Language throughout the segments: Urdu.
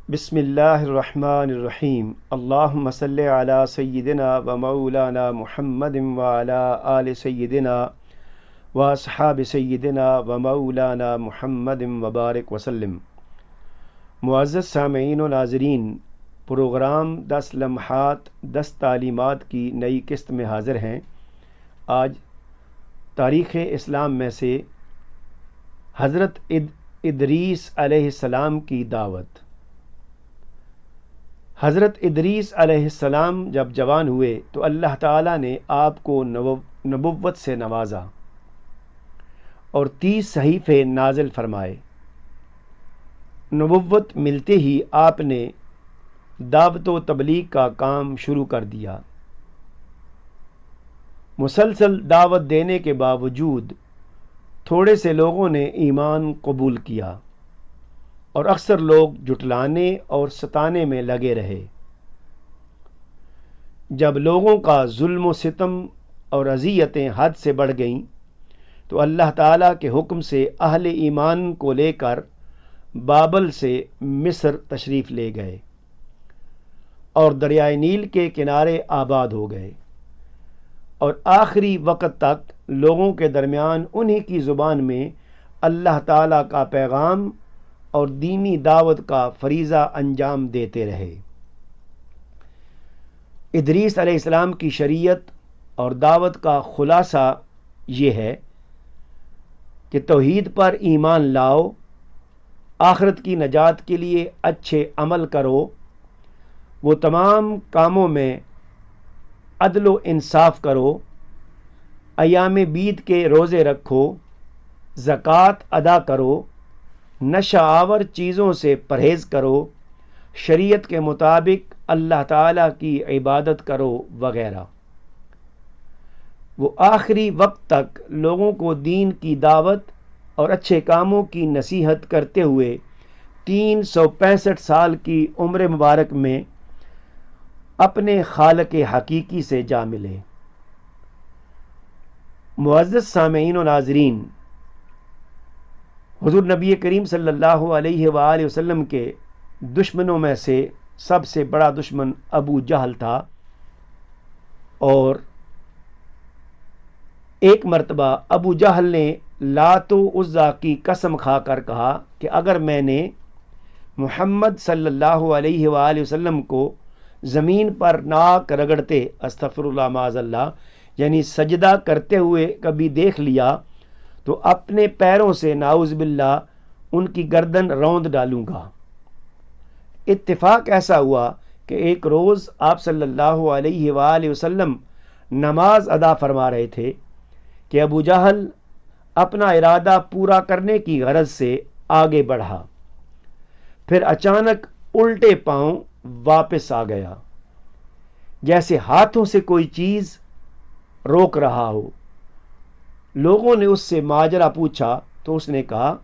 بسم اللہ الرحمن الرحیم اللہم صلی علی سیدنا و مولانا محمد و علی آل سیدنا و اصحاب سیدنا و مولانا محمد وبارک وسلم۔ معزز سامعین و ناظرین، پروگرام 10 لمحات 10 تعلیمات کی نئی قسط میں حاضر ہیں۔ آج تاریخ اسلام میں سے حضرت ادریس علیہ السلام کی دعوت۔ حضرت ادریس علیہ السلام جب جوان ہوئے تو اللہ تعالیٰ نے آپ کو نبوت سے نوازا اور 30 صحیفے نازل فرمائے۔ نبوت ملتے ہی آپ نے دعوت و تبلیغ کا کام شروع کر دیا۔ مسلسل دعوت دینے کے باوجود تھوڑے سے لوگوں نے ایمان قبول کیا اور اکثر لوگ جھٹلانے اور ستانے میں لگے رہے۔ جب لوگوں کا ظلم و ستم اور اذیتیں حد سے بڑھ گئیں تو اللہ تعالیٰ کے حکم سے اہل ایمان کو لے کر بابل سے مصر تشریف لے گئے اور دریائے نیل کے کنارے آباد ہو گئے، اور آخری وقت تک لوگوں کے درمیان انہی کی زبان میں اللہ تعالیٰ کا پیغام اور دینی دعوت کا فریضہ انجام دیتے رہے۔ ادریس علیہ السلام کی شریعت اور دعوت کا خلاصہ یہ ہے کہ توحید پر ایمان لاؤ، آخرت کی نجات کے لیے اچھے عمل کرو، وہ تمام کاموں میں عدل و انصاف کرو، ایام بیت کے روزے رکھو، زکوٰۃ ادا کرو، نشہ آور چیزوں سے پرہیز کرو، شریعت کے مطابق اللہ تعالیٰ کی عبادت کرو وغیرہ۔ وہ آخری وقت تک لوگوں کو دین کی دعوت اور اچھے کاموں کی نصیحت کرتے ہوئے 365 سال کی عمر مبارک میں اپنے خالق حقیقی سے جا ملے۔ معزز سامعین و ناظرین، حضور نبی کریم صلی اللہ علیہ وآلہ وسلم کے دشمنوں میں سے سب سے بڑا دشمن ابو جہل تھا، اور ایک مرتبہ ابو جہل نے لات و عزیٰ کی قسم کھا کر کہا کہ اگر میں نے محمد صلی اللہ علیہ وآلہ وسلم کو زمین پر ناک رگڑتے، استغفر اللہ معاذ اللہ، یعنی سجدہ کرتے ہوئے کبھی دیکھ لیا تو اپنے پیروں سے نعوذ باللہ ان کی گردن روند ڈالوں گا۔ اتفاق ایسا ہوا کہ ایک روز آپ صلی اللہ علیہ وآلہ وسلم نماز ادا فرما رہے تھے کہ ابو جہل اپنا ارادہ پورا کرنے کی غرض سے آگے بڑھا، پھر اچانک الٹے پاؤں واپس آ گیا، جیسے ہاتھوں سے کوئی چیز روک رہا ہو۔ لوگوں نے اس سے ماجرا پوچھا تو اس نے کہا،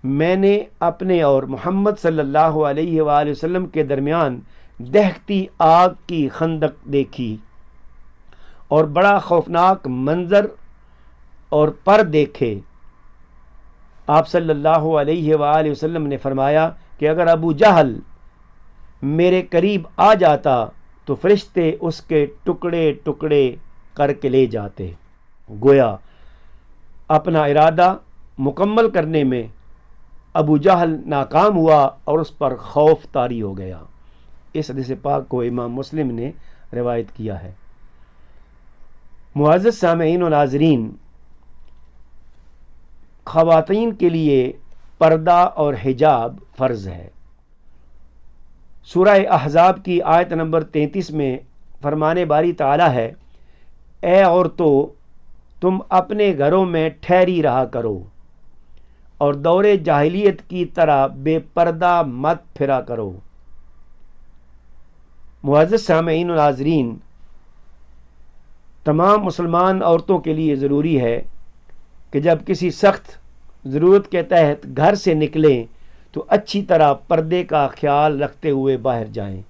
میں نے اپنے اور محمد صلی اللہ علیہ وآلہ وسلم کے درمیان دہتی آگ کی خندق دیکھی اور بڑا خوفناک منظر اور پر دیکھے۔ آپ صلی اللہ علیہ وآلہ وسلم نے فرمایا کہ اگر ابو جہل میرے قریب آ جاتا تو فرشتے اس کے ٹکڑے ٹکڑے کر کے لے جاتے۔ گویا اپنا ارادہ مکمل کرنے میں ابو جہل ناکام ہوا اور اس پر خوف طاری ہو گیا۔ اس حدیث پاک کو امام مسلم نے روایت کیا ہے۔ معزز سامعین و ناظرین، خواتین کے لیے پردہ اور حجاب فرض ہے۔ سورہ احزاب کی آیت نمبر 33 میں فرمان باری تعالیٰ ہے، اے عورتوں، تم اپنے گھروں میں ٹھہری رہا کرو اور دور جاہلیت کی طرح بے پردہ مت پھرا کرو۔ معزز سامعین و ناظرین، تمام مسلمان عورتوں کے لیے ضروری ہے کہ جب کسی سخت ضرورت کے تحت گھر سے نکلیں تو اچھی طرح پردے کا خیال رکھتے ہوئے باہر جائیں،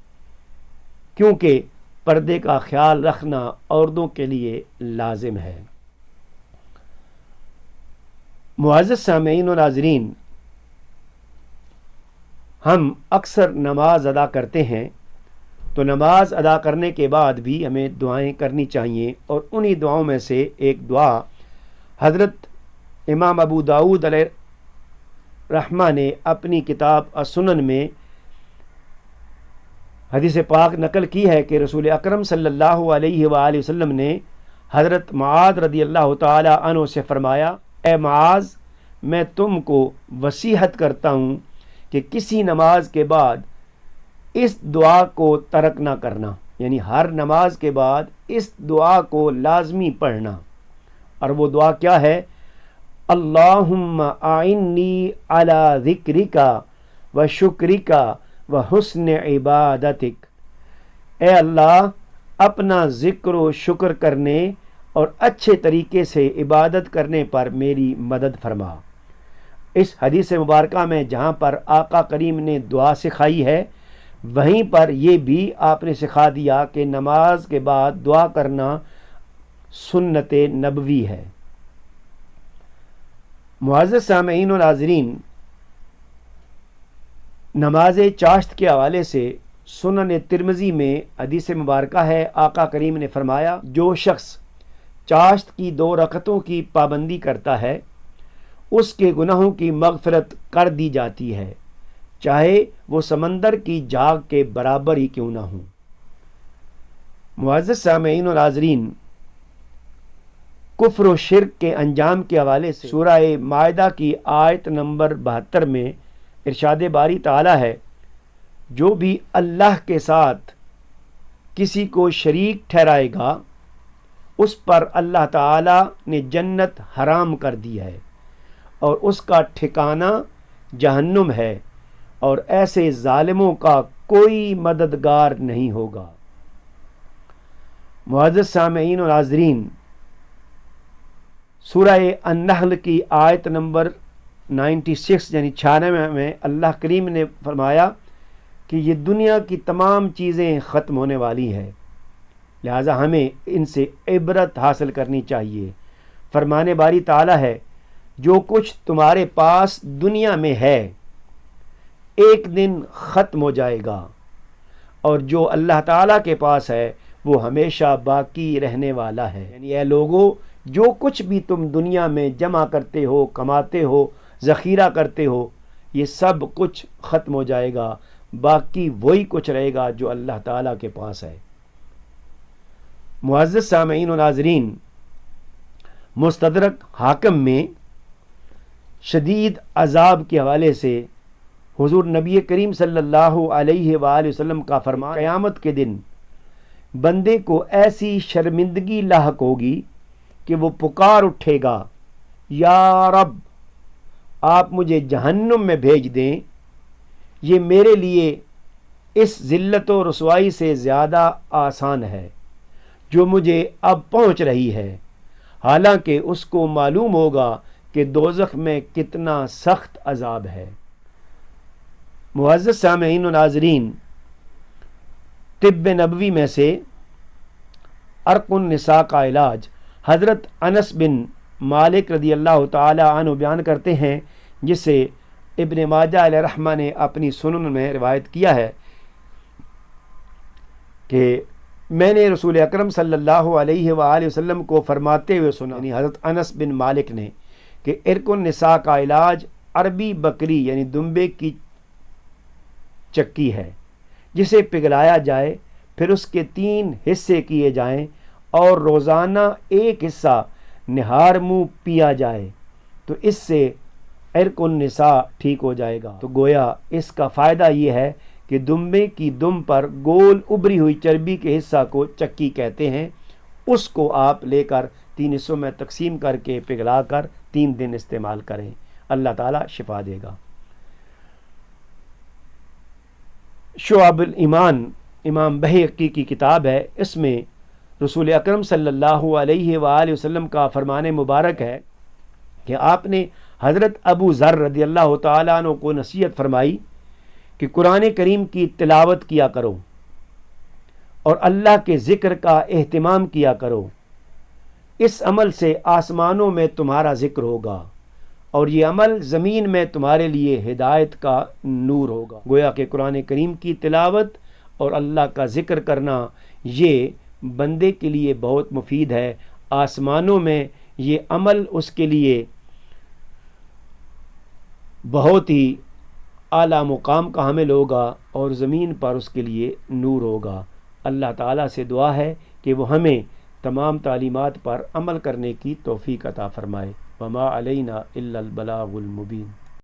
کیونکہ پردے کا خیال رکھنا عورتوں کے لیے لازم ہے۔ معزز سامعین و ناظرین، ہم اکثر نماز ادا کرتے ہیں تو نماز ادا کرنے کے بعد بھی ہمیں دعائیں کرنی چاہیے، اور انہی دعاؤں میں سے ایک دعا حضرت امام ابو داؤد علیہ رحمہ نے اپنی کتاب السنن میں حدیث پاک نقل کی ہے کہ رسول اکرم صلی اللہ علیہ وآلہ وسلم نے حضرت معاذ رضی اللہ تعالی عنہ سے فرمایا، اے معاذ، میں تم کو وصیحت کرتا ہوں کہ کسی نماز کے بعد اس دعا کو ترک نہ کرنا، یعنی ہر نماز کے بعد اس دعا کو لازمی پڑھنا۔ اور وہ دعا کیا ہے؟ اللہم اعنی علی ذکرک و شکرک و حسن عبادتک، اے اللہ اپنا ذکر و شکر کرنے اور اچھے طریقے سے عبادت کرنے پر میری مدد فرما۔ اس حدیث مبارکہ میں جہاں پر آقا کریم نے دعا سکھائی ہے، وہیں پر یہ بھی آپ نے سکھا دیا کہ نماز کے بعد دعا کرنا سنت نبوی ہے۔ معزز سامعین و ناظرین، نماز چاشت کے حوالے سے سنن ترمذی میں حدیث مبارکہ ہے، آقا کریم نے فرمایا، جو شخص چاشت کی 2 رکعتوں کی پابندی کرتا ہے اس کے گناہوں کی مغفرت کر دی جاتی ہے، چاہے وہ سمندر کی جھاگ کے برابر ہی کیوں نہ ہوں۔ معزز سامعین و ناظرین، کفر و شرک کے انجام کے حوالے سے سورہ مائدہ کی آیت نمبر 72 میں ارشاد باری تعالی ہے، جو بھی اللہ کے ساتھ کسی کو شریک ٹھہرائے گا اس پر اللہ تعالی نے جنت حرام کر دی ہے اور اس کا ٹھکانہ جہنم ہے، اور ایسے ظالموں کا کوئی مددگار نہیں ہوگا۔ معزز سامعین و ناظرین، سورہ النحل کی آیت نمبر 96 یعنی 96 میں اللہ کریم نے فرمایا کہ یہ دنیا کی تمام چیزیں ختم ہونے والی ہے، لہٰذا ہمیں ان سے عبرت حاصل کرنی چاہیے۔ فرمانے باری تعالیٰ ہے، جو کچھ تمہارے پاس دنیا میں ہے ایک دن ختم ہو جائے گا، اور جو اللہ تعالیٰ کے پاس ہے وہ ہمیشہ باقی رہنے والا ہے۔ یعنی اے لوگو، جو کچھ بھی تم دنیا میں جمع کرتے ہو، کماتے ہو، ذخیرہ کرتے ہو، یہ سب کچھ ختم ہو جائے گا، باقی وہی کچھ رہے گا جو اللہ تعالیٰ کے پاس ہے۔ معزز سامعین و ناظرین، مستدرک حاکم میں شدید عذاب کے حوالے سے حضور نبی کریم صلی اللہ علیہ وآلہ وسلم کا فرمان، قیامت کے دن بندے کو ایسی شرمندگی لاحق ہوگی کہ وہ پکار اٹھے گا، یا رب آپ مجھے جہنم میں بھیج دیں، یہ میرے لیے اس ذلت و رسوائی سے زیادہ آسان ہے جو مجھے اب پہنچ رہی ہے، حالانکہ اس کو معلوم ہوگا کہ دوزخ میں کتنا سخت عذاب ہے۔ معزز سامعین و ناظرین، طب نبوی میں سے عرق النساء کا علاج حضرت انس بن مالک رضی اللہ تعالی عنہ بیان کرتے ہیں، جسے ابن ماجہ علیہ رحمہ نے اپنی سنن میں روایت کیا ہے کہ میں نے رسول اکرم صلی اللہ علیہ وآلہ وسلم کو فرماتے ہوئے سنا، یعنی حضرت انس بن مالک نے، کہ عرق النساء کا علاج عربی بکری یعنی دمبے کی چکی ہے، جسے پگھلایا جائے، پھر اس کے 3 حصے کیے جائیں اور روزانہ ایک حصہ نہار منہ پیا جائے تو اس سے عرق النساء ٹھیک ہو جائے گا۔ تو گویا اس کا فائدہ یہ ہے کہ دمبے کی دم پر گول ابری ہوئی چربی کے حصہ کو چکی کہتے ہیں، اس کو آپ لے کر 3 حصوں میں تقسیم کر کے پگھلا کر 3 دن استعمال کریں، اللہ تعالیٰ شفا دے گا۔ شعب الایمان امام بہقی کی کتاب ہے، اس میں رسول اکرم صلی اللہ علیہ وآلہ وسلم کا فرمان مبارک ہے کہ آپ نے حضرت ابو ذر رضی اللہ تعالیٰ عنہ کو نصیحت فرمائی کہ قرآن کریم کی تلاوت کیا کرو اور اللہ کے ذکر کا اہتمام کیا کرو، اس عمل سے آسمانوں میں تمہارا ذکر ہوگا اور یہ عمل زمین میں تمہارے لیے ہدایت کا نور ہوگا۔ گویا کہ قرآن کریم کی تلاوت اور اللہ کا ذکر کرنا یہ بندے کے لیے بہت مفید ہے۔ آسمانوں میں یہ عمل اس کے لیے بہت ہی اعلیٰ مقام کا حامل ہوگا اور زمین پر اس کے لیے نور ہوگا۔ اللہ تعالیٰ سے دعا ہے کہ وہ ہمیں تمام تعلیمات پر عمل کرنے کی توفیق عطا فرمائے۔ وما علینا الا البلاغ المبین۔